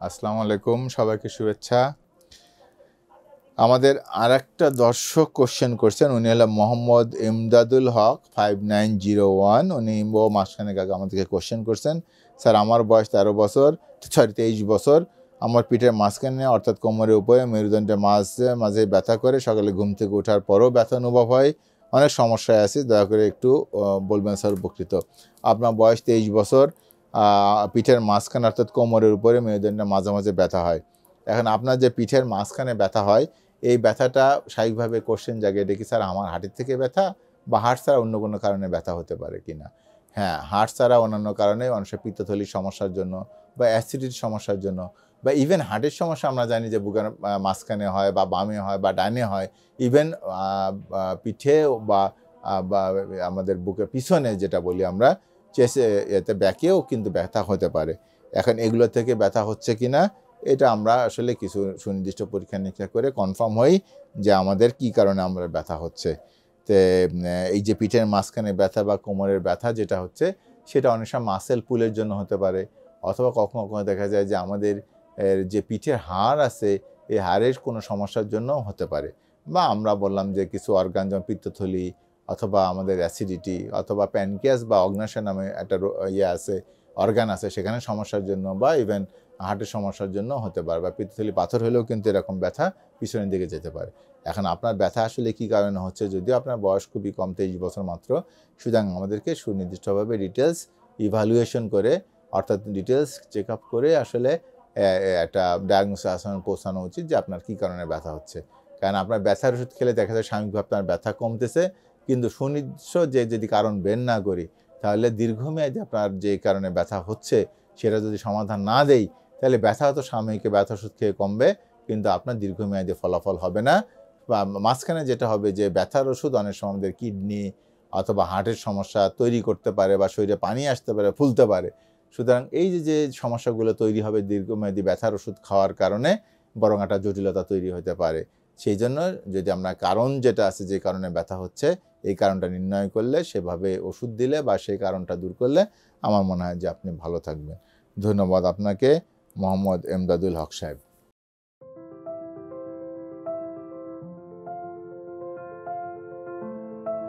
আসসালামু আলাইকুম, সবাইকে শুভেচ্ছা। আমাদের আরেকটা দর্শক কোশ্চেন করছেন, উনি হলো মোহাম্মদ ইমদাদুল হক 5901। উনি মাসখানেক আগে আমাদেরকে কোশ্চেন করছেন, স্যার আমার বয়স 23 বছর, আমার পিঠের মাঝখানে অর্থাৎ কোমরের উপরে মেরুদণ্ডের মাঝে ব্যথা করে, সকালে ঘুম থেকে ওঠার পরও ব্যথা অনুভব হয়, অনেক সমস্যায় আছি, দয়া করে একটু বলবেন স্যার, উপকৃত। আপনার বয়স 23 বছর, পিঠের মাঝখানে অর্থাৎ কোমরের উপরে মেরুদণ্ডের মাঝে ব্যথা হয়। এখন আপনার যে পিঠের মাঝখানে ব্যথা হয়, এই ব্যথাটা স্বাভাবিকভাবে কোশ্চেন জাগে, এটা কি স্যার আমার হাঁটুর থেকে ব্যথা বা হাড় ছাড়া অন্য কোনো কারণে ব্যথা হতে পারে কিনা? হ্যাঁ, হাড় ছাড়া অন্যান্য কারণে মানুষের পিত্তথলির সমস্যার জন্য বা অ্যাসিডিটির সমস্যার জন্য বা ইভেন হার্টের সমস্যা আমরা জানি যে বুকের মাঝখানে হয় বা বামে হয় বা ডানে হয়, ইভেন পিঠে বা আমাদের বুকের পিছনে যেটা বলি আমরা চেসে, এতে ব্যাকেও কিন্তু ব্যথা হতে পারে। এখন এগুলো থেকে ব্যথা হচ্ছে কিনা এটা আমরা আসলে কিছু সুনির্দিষ্ট পরীক্ষা নিরীক্ষা করে কনফার্ম হই যে আমাদের কি কারণে আমরা ব্যথা হচ্ছে। তো এই যে পিঠের মাঝখানে ব্যথা বা কোমরের ব্যথা যেটা হচ্ছে, সেটা অনেক সময় মাসেল পুলের জন্য হতে পারে, অথবা কখনো কখনো দেখা যায় যে আমাদের যে পিঠের হাড় আছে, এই হাড়ের কোনো সমস্যার জন্য হতে পারে। বা আমরা বললাম যে কিছু অর্গান যেমন পিত্তথলি অথবা আমাদের অ্যাসিডিটি অথবা প্যানক্রিয়াস বা অগ্ন্যাশয় নামে একটা আছে, অর্গান আছে, সেখানে সমস্যার জন্য বা ইভেন হার্টের সমস্যার জন্য হতে পারে, বা পিত্তথলি পাথর হলেও কিন্তু এরকম ব্যথা পিছনের দিকে যেতে পারে। এখন আপনার ব্যথা আসলে কী কারণে হচ্ছে, যদিও আপনার বয়স খুবই কম, 23 বছর মাত্র, সুতরাং আমাদেরকে সুনির্দিষ্টভাবে ডিটেলস ইভ্যালুয়েশন করে, অর্থাৎ ডিটেলস চেক আপ করে আসলে একটা ডায়াগনোসিস পৌঁছানো উচিত যে আপনার কী কারণে ব্যথা হচ্ছে। কারণ আপনার ব্যথার ওষুধ খেলে দেখা যায় সাময়িকভাবে আপনার ব্যথা কমতেছে, কিন্তু সুনির্দিষ্ট যদি কারণ বের না করি, তাহলে দীর্ঘমেয়াদী আপনার যে কারণে ব্যথা হচ্ছে সেটা যদি সমাধান না দেই, তাহলে ব্যথা হয়তো সাময়িক ব্যথা ওষুধ খেয়ে কমবে, কিন্তু আপনার দীর্ঘমেয়াদী ফলাফল হবে না। বা মাঝখানে যেটা হবে যে ব্যথার ওষুধ অনেক সময় আমাদের কিডনি অথবা হার্টের সমস্যা তৈরি করতে পারে বা শরীরে পানি আসতে পারে, ফুলতে পারে। সুতরাং এই যে সমস্যাগুলো তৈরি হবে দীর্ঘমেয়াদী ব্যথার ওষুধ খাওয়ার কারণে, বরং একটা জটিলতা তৈরি হতে পারে। সেই জন্য যদি আমরা কারণ যেটা আছে, যে কারণে ব্যথা হচ্ছে, এই কারণটা নির্ণয় করলে, সেভাবে ওষুধ দিলে বা সেই কারণটা দূর করলে আমার মনে হয় যে আপনি ভালো থাকবেন। ধন্যবাদ আপনাকে, মোহাম্মদ ইমদাদুল হক সাহেব।